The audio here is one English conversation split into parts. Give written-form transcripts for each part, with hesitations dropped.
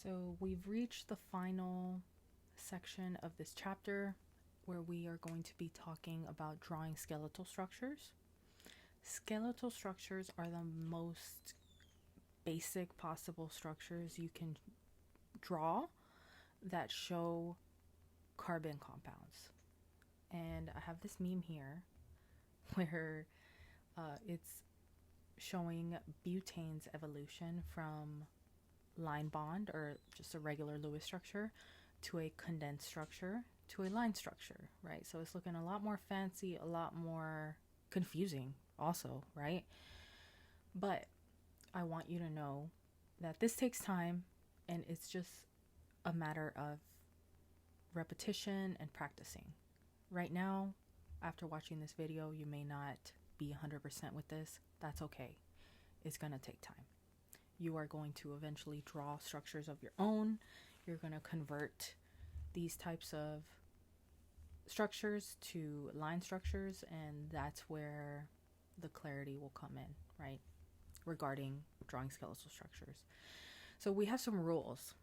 So we've reached the final section of this chapter where we are going to be talking about drawing skeletal structures. Skeletal structures are the most basic possible structures you can draw that show carbon compounds. And I have this meme here where it's showing butane's evolution from line bond, or just a regular Lewis structure, to a condensed structure to a line structure, right? So it's looking a lot more fancy, a lot more confusing also, right? But I want you to know that this takes time, and it's just a matter of repetition and practicing. Right now, after watching this video, you may not be 100% with this. That's okay. It's going to take time. You are going to eventually draw structures of your own. You're going to convert these types of structures to line structures, and that's where the clarity will come in, right? Regarding drawing skeletal structures. So we have some rules.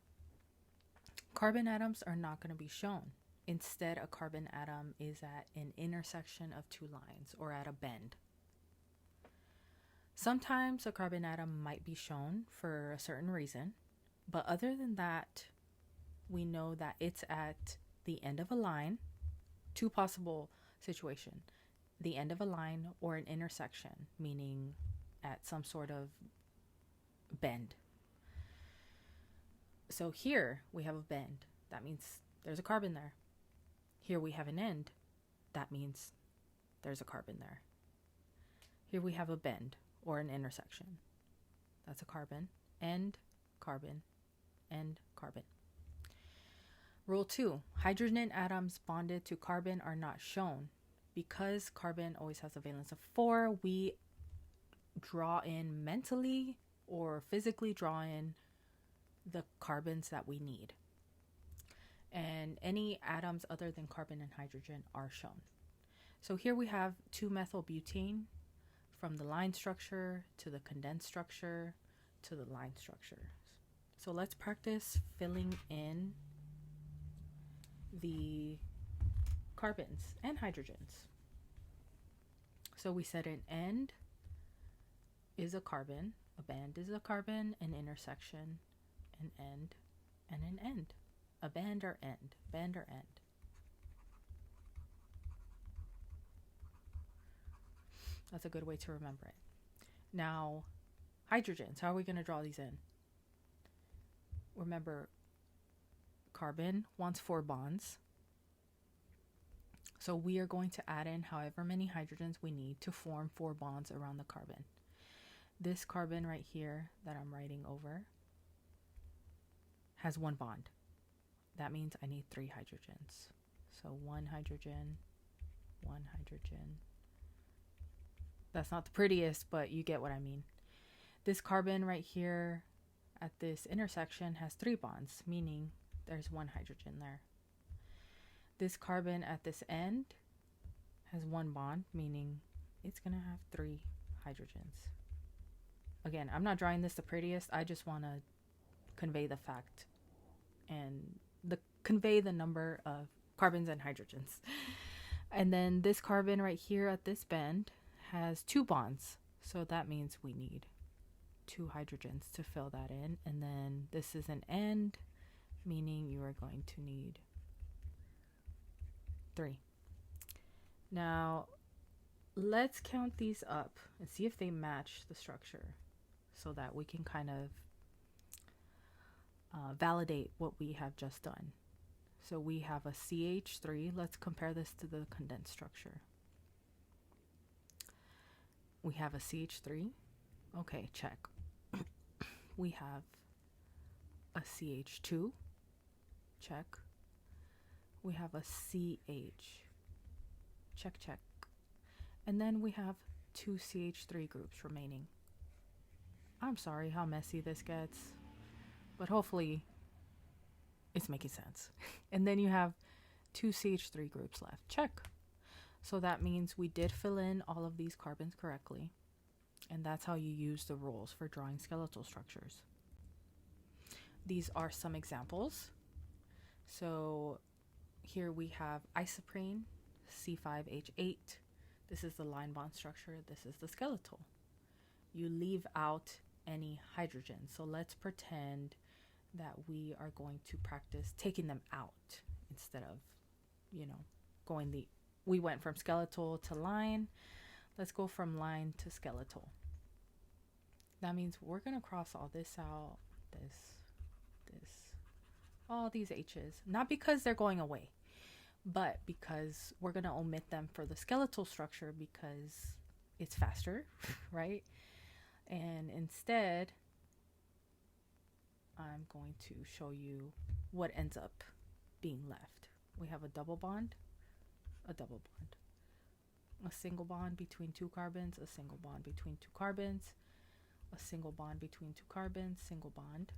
Carbon atoms are not going to be shown. Instead, a carbon atom is at an intersection of two lines or at a bend. Sometimes a carbon atom might be shown for a certain reason, but other than that, we know that it's at the end of a line. Two possible situations: the end of a line or an intersection, meaning at some sort of bend. So here we have a bend. That means there's a carbon there. Here we have an end. That means there's a carbon there. Here we have a bend or an intersection. That's a carbon. End, carbon, end, carbon. Rule 2. Hydrogen atoms bonded to carbon are not shown. Because carbon always has a valence of 4, we draw in mentally or physically draw in the carbons that we need. And any atoms other than carbon and hydrogen are shown. So here we have 2-methylbutane from the line structure to the condensed structure to the line structure. So let's practice filling in the carbons and hydrogens. So we said an end is a carbon, a band is a carbon, an intersection, an end, and an end. A band or end, band or end. That's a good way to remember it. Now, hydrogens, how are we going to draw these in? Remember, carbon wants 4 bonds. So we are going to add in however many hydrogens we need to form 4 bonds around the carbon. This carbon right here that I'm writing over has 1 bond. That means I need 3 hydrogens. So 1 hydrogen, 1 hydrogen. That's not the prettiest, but you get what I mean. This carbon right here at this intersection has 3 bonds, meaning there's 1 hydrogen there. This carbon at this end has 1 bond, meaning it's going to have 3 hydrogens. Again, I'm not drawing this the prettiest. I just want to convey the fact and convey the number of carbons and hydrogens. And then this carbon right here at this bend has 2 bonds. So that means we need 2 hydrogens to fill that in. And then this is an end, meaning you are going to need 3. Now, let's count these up and see if they match the structure so that we can kind of validate what we have just done. So we have a CH3. Let's compare this to the condensed structure. We have a CH3. Okay, check. We have a CH2. Check. We have a CH. Check, check. And then we have 2 CH3 groups remaining. I'm sorry how messy this gets, but hopefully it's making sense. And then you have 2 CH3 groups left. Check. So that means we did fill in all of these carbons correctly. And that's how you use the rules for drawing skeletal structures. These are some examples. So here we have isoprene, C5H8. This is the line bond structure. This is the skeletal. You leave out any hydrogen. So let's pretend that we are going to practice taking them out instead of, we went from skeletal to line. Let's go from line to skeletal. That means we're going to cross all this out, all these H's, not because they're going away, but because we're going to omit them for the skeletal structure because it's faster, right? And instead, I'm going to show you what ends up being left. We have a double bond, a single bond between two carbons, a single bond between two carbons, a single bond between two carbons, single bond,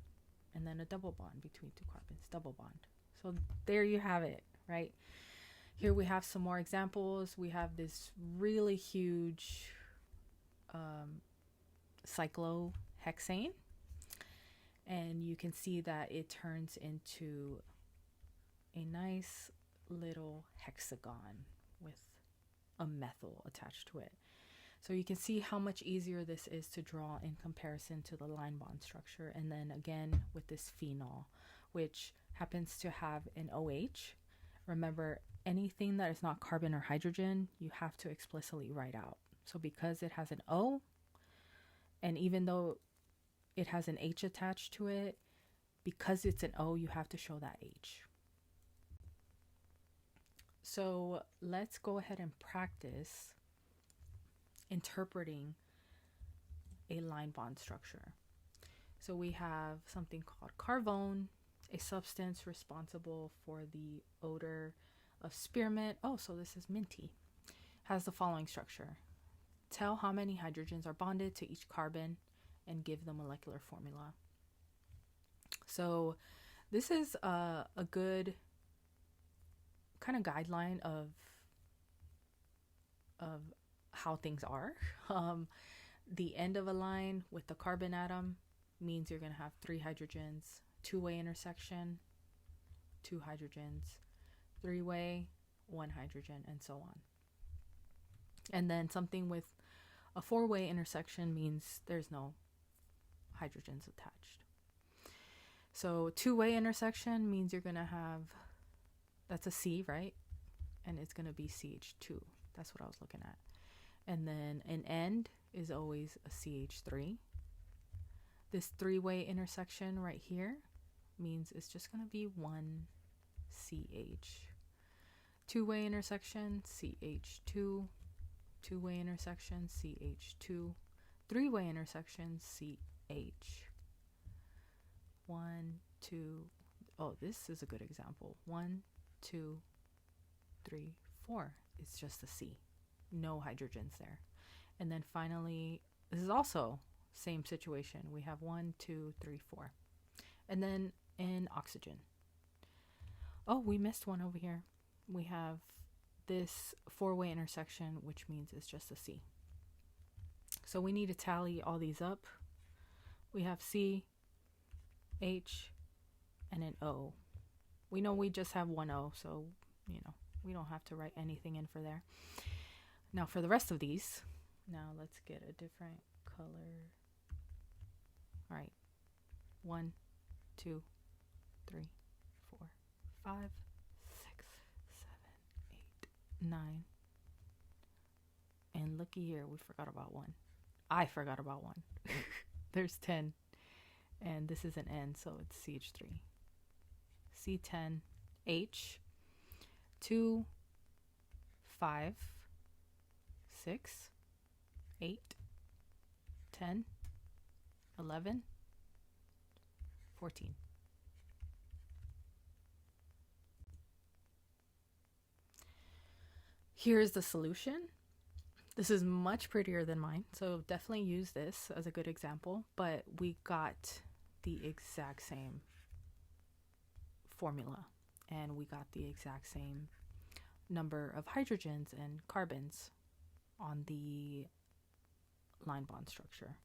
and then a double bond between two carbons, double bond. So there you have it, right? Here we have some more examples. We have this really huge cyclohexane, and you can see that it turns into a nice little hexagon with a methyl attached to it. So you can see how much easier this is to draw in comparison to the line bond structure. And then again with this phenol, which happens to have an OH. Remember, anything that is not carbon or hydrogen, you have to explicitly write out. So because it has an O, and even though it has an H attached to it, because it's an O, you have to show that H. So let's go ahead and practice interpreting a line bond structure. So we have something called carvone, a substance responsible for the odor of spearmint. Oh, so this is minty. Has the following structure. Tell how many hydrogens are bonded to each carbon and give the molecular formula. So this is a good kind of guideline of how things are. The end of a line with the carbon atom means you're going to have 3 hydrogens, 2-way intersection, 2 hydrogens, 3-way, 1 hydrogen, and so on. And then something with a 4-way intersection means there's no hydrogens attached. So 2-way intersection means you're going to have, that's a C, right? And it's going to be CH2. That's what I was looking at. And then an end is always a CH3. This 3-way intersection right here means it's just going to be 1 CH. 2-way intersection, CH2. 2-way intersection, CH2. 3-way intersection, CH. 1, 2. Oh, this is a good example. 1, 2, 3, 4. It's just a C. No hydrogens there. And then finally, this is also same situation. We have 1, 2, 3, 4. And then in oxygen. Oh, we missed one over here. We have this 4-way intersection, which means it's just a C. So we need to tally all these up. We have C, H, and an O. We know we just have one O, so, we don't have to write anything in for there. Now for the rest of these, now let's get a different color. All right. 1, 2, 3, 4, 5, 6, 7, 8, 9. And looky here, we forgot about 1. I forgot about 1. There's 10. And this is an N, so it's CH3. C10, H, 2, 5, 6, 8, 10, 11, 14. Here's the solution. This is much prettier than mine, so definitely use this as a good example, but we got the exact same formula and we got the exact same number of hydrogens and carbons on the line bond structure.